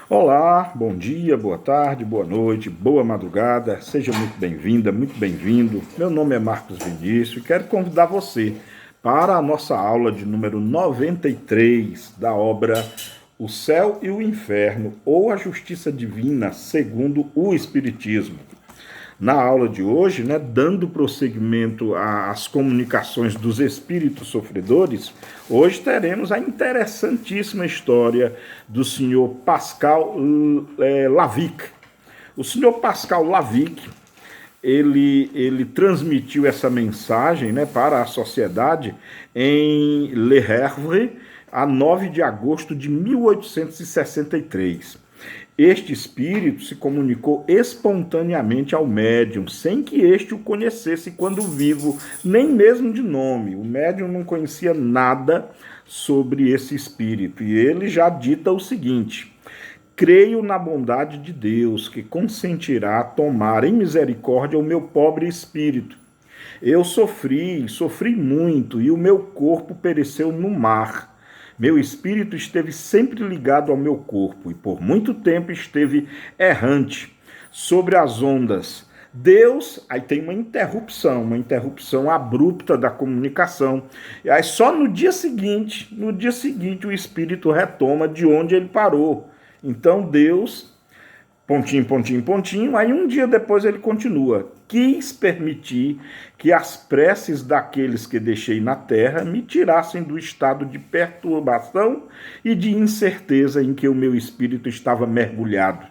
Olá, bom dia, boa tarde, boa noite, boa madrugada, seja muito bem-vinda, muito bem-vindo. Meu nome é Marcos Vinícius e quero convidar você para a nossa aula de número 93 da obra O Céu e o Inferno, ou a Justiça Divina segundo o Espiritismo. Na aula de hoje, dando prosseguimento às comunicações dos espíritos sofredores, hoje teremos a interessantíssima história do senhor Pascal Lavic. O senhor Pascal Lavic, ele transmitiu essa mensagem, para a sociedade em Le Havre, a 9 de agosto de 1863. Este espírito se comunicou espontaneamente ao médium, sem que este o conhecesse quando vivo, nem mesmo de nome. O médium não conhecia nada sobre esse espírito. E ele já dita o seguinte: creio na bondade de Deus, que consentirá tomar em misericórdia o meu pobre espírito. Eu sofri muito, e o meu corpo pereceu no mar. Meu espírito esteve sempre ligado ao meu corpo e por muito tempo esteve errante sobre as ondas. Deus, aí tem uma interrupção abrupta da comunicação. E aí só no dia seguinte o espírito retoma de onde ele parou. Então Deus, pontinho, pontinho, pontinho, aí um dia depois ele continua. Quis permitir que as preces daqueles que deixei na terra me tirassem do estado de perturbação e de incerteza em que o meu espírito estava mergulhado.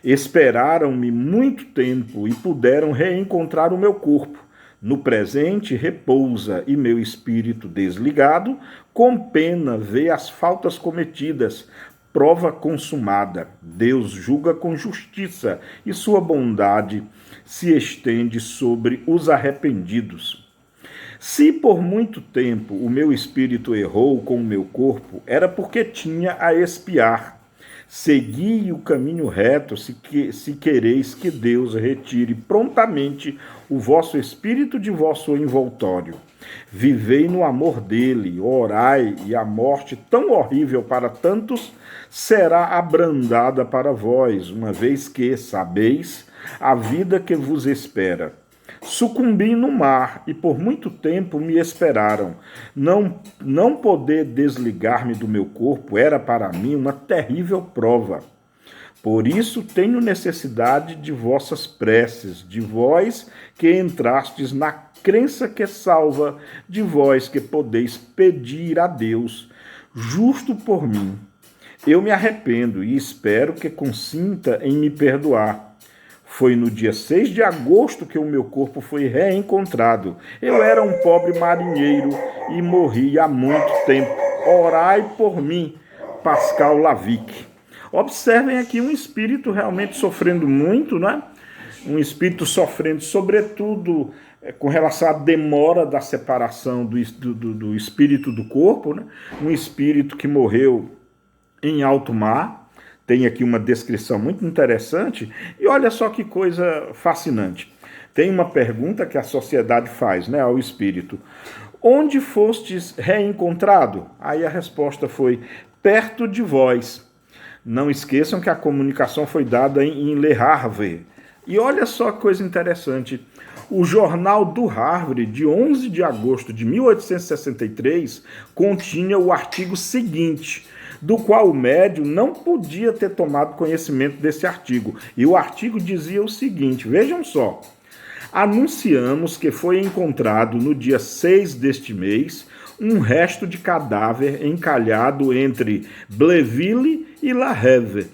Esperaram-me muito tempo e puderam reencontrar o meu corpo. No presente repousa e meu espírito desligado, com pena vê as faltas cometidas, prova consumada. Deus julga com justiça e sua bondade se estende sobre os arrependidos. Se por muito tempo o meu espírito errou com o meu corpo, era porque tinha a expiar. Segui o caminho reto, se quereis que Deus retire prontamente o vosso espírito de vosso envoltório. Vivei no amor dele, orai, e a morte tão horrível para tantos será abrandada para vós, uma vez que, sabeis, a vida que vos espera. Sucumbi no mar e por muito tempo me esperaram. Não poder desligar-me do meu corpo era para mim uma terrível prova. Por isso tenho necessidade de vossas preces, de vós que entrastes na crença que salva, de vós que podeis pedir a Deus, justo por mim. Eu me arrependo e espero que consinta em me perdoar. Foi no dia 6 de agosto que o meu corpo foi reencontrado. Eu era um pobre marinheiro e morri há muito tempo. Orai por mim, Pascal Lavic. Observem aqui um espírito realmente sofrendo muito, Um espírito sofrendo, sobretudo, com relação à demora da separação do espírito do corpo, Um espírito que morreu em alto mar. Tem aqui uma descrição muito interessante. E olha só que coisa fascinante. Tem uma pergunta que a sociedade faz, ao espírito. Onde fostes reencontrado? Aí a resposta foi: perto de vós. Não esqueçam que a comunicação foi dada em Le Havre. E olha só que coisa interessante. O jornal do Havre, de 11 de agosto de 1863, continha o artigo seguinte, do qual o médium não podia ter tomado conhecimento desse artigo. E o artigo dizia o seguinte, vejam só: anunciamos que foi encontrado no dia 6 deste mês um resto de cadáver encalhado entre Bleville e La Havre.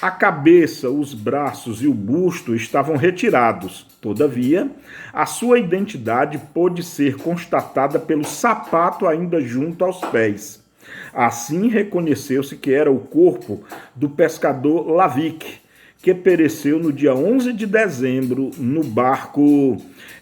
A cabeça, os braços e o busto estavam retirados. Todavia, a sua identidade pôde ser constatada pelo sapato ainda junto aos pés. Assim reconheceu-se que era o corpo do pescador Lavic, que pereceu no dia 11 de dezembro no barco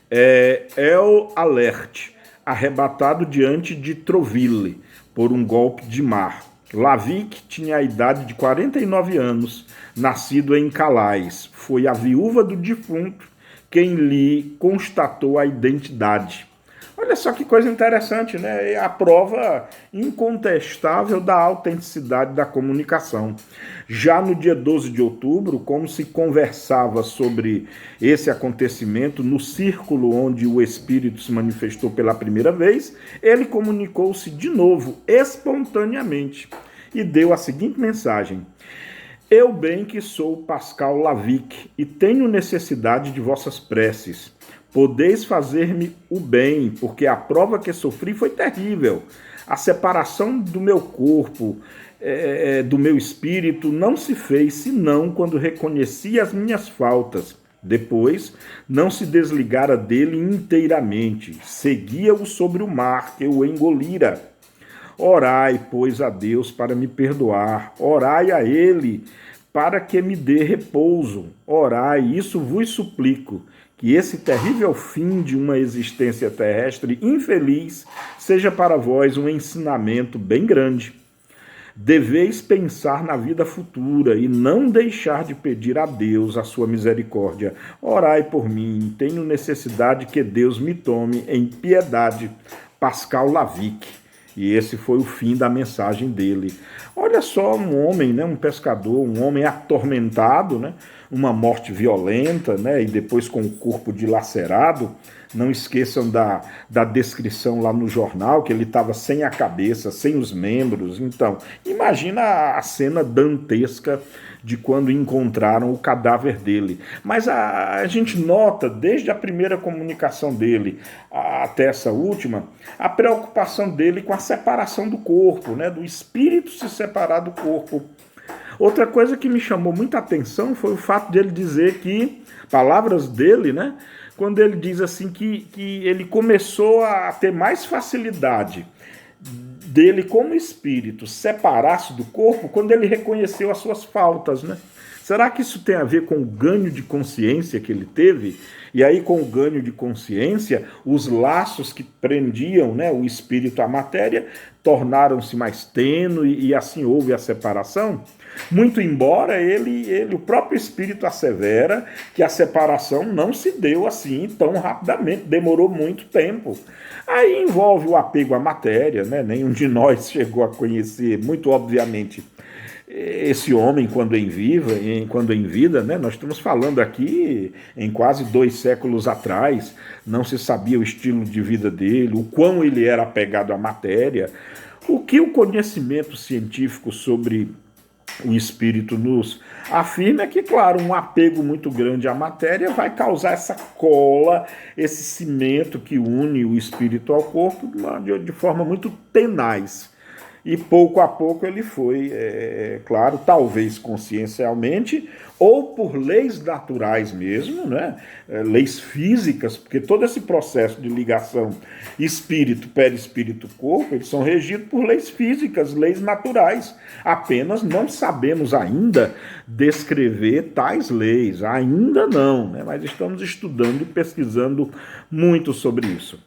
El Alert, arrebatado diante de Troville por um golpe de mar. Lavic tinha a idade de 49 anos, nascido em Calais. Foi a viúva do defunto quem lhe constatou a identidade. Olha só que coisa interessante, né? É a prova incontestável da autenticidade da comunicação. Já no dia 12 de outubro, como se conversava sobre esse acontecimento no círculo onde o Espírito se manifestou pela primeira vez, ele comunicou-se de novo, espontaneamente, e deu a seguinte mensagem: eu bem que sou Pascal Lavic e tenho necessidade de vossas preces. Podeis fazer-me o bem, porque a prova que sofri foi terrível. A separação do meu corpo, do meu espírito, não se fez senão quando reconheci as minhas faltas. Depois, não se desligara dele inteiramente. Seguia-o sobre o mar, que o engolira. Orai, pois, a Deus para me perdoar. Orai a ele para que me dê repouso. Orai, isso vos suplico, que esse terrível fim de uma existência terrestre infeliz seja para vós um ensinamento bem grande. Deveis pensar na vida futura e não deixar de pedir a Deus a sua misericórdia. Orai por mim, tenho necessidade que Deus me tome em piedade. Pascal Lavic. E esse foi o fim da mensagem dele. Olha só, um homem, né, um pescador, um homem atormentado, né, uma morte violenta, né, e depois com o corpo dilacerado. Não esqueçam da descrição lá no jornal, que ele estava sem a cabeça, sem os membros. Então, imagina a cena dantesca de quando encontraram o cadáver dele. Mas a gente nota, desde a primeira comunicação dele até essa última, a preocupação dele com a separação do corpo, né, do espírito se separar do corpo. Outra coisa que me chamou muita atenção foi o fato de ele dizer que, palavras dele, né, quando ele diz assim que ele começou a ter mais facilidade dele como espírito separar-se do corpo quando ele reconheceu as suas faltas, né? Será que isso tem a ver com o ganho de consciência que ele teve? E aí, com o ganho de consciência, os laços que prendiam, né, o espírito à matéria tornaram-se mais tênue e assim houve a separação? Muito embora o próprio espírito assevera que a separação não se deu assim tão rapidamente, demorou muito tempo. Aí envolve o apego à matéria, né? Nenhum de nós chegou a conhecer, muito obviamente, esse homem quando em vida, né? Nós estamos falando aqui em quase 2 séculos atrás, não se sabia o estilo de vida dele, o quão ele era apegado à matéria. O que o conhecimento científico sobre o espírito nos afirma é que, claro, um apego muito grande à matéria vai causar essa cola, esse cimento que une o espírito ao corpo de forma muito tenaz. E pouco a pouco ele foi, claro, talvez consciencialmente, ou por leis naturais mesmo, né? Leis físicas, porque todo esse processo de ligação espírito, perispírito, corpo, eles são regidos por leis físicas, leis naturais. Apenas não sabemos ainda descrever tais leis, ainda não, né? Mas estamos estudando e pesquisando muito sobre isso.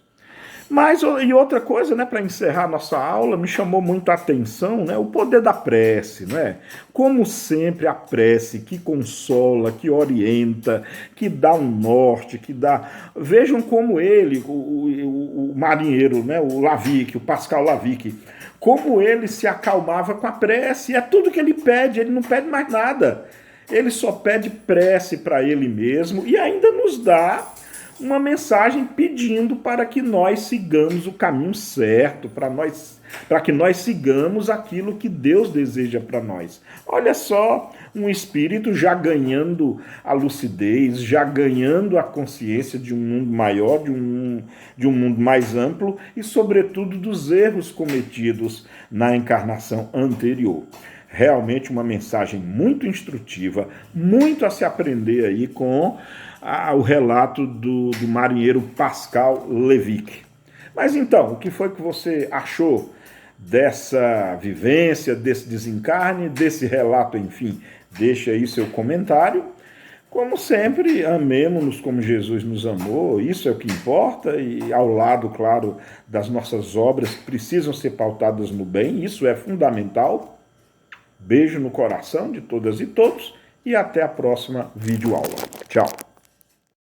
Mas, e outra coisa, né, para encerrar nossa aula, me chamou muito a atenção, né, o poder da prece, né? Como sempre, a prece que consola, que orienta, que dá um norte, que dá... Vejam como ele, o marinheiro, né, o Lavic, o Pascal Lavic, como ele se acalmava com a prece. É tudo que ele pede, ele não pede mais nada. Ele só pede prece para ele mesmo e ainda nos dá uma mensagem pedindo para que nós sigamos o caminho certo, para que nós sigamos aquilo que Deus deseja para nós. Olha só, um espírito já ganhando a lucidez, já ganhando a consciência de um mundo maior, de um mundo mais amplo e, sobretudo, dos erros cometidos na encarnação anterior. Realmente uma mensagem muito instrutiva, muito a se aprender aí com o relato do marinheiro Pascal Lavic. Mas então, o que foi que você achou dessa vivência, desse desencarne, desse relato, enfim? Deixa aí seu comentário. Como sempre, amemo-nos como Jesus nos amou, isso é o que importa, e ao lado, claro, das nossas obras que precisam ser pautadas no bem, isso é fundamental. Beijo no coração de todas e todos e até a próxima videoaula. Tchau!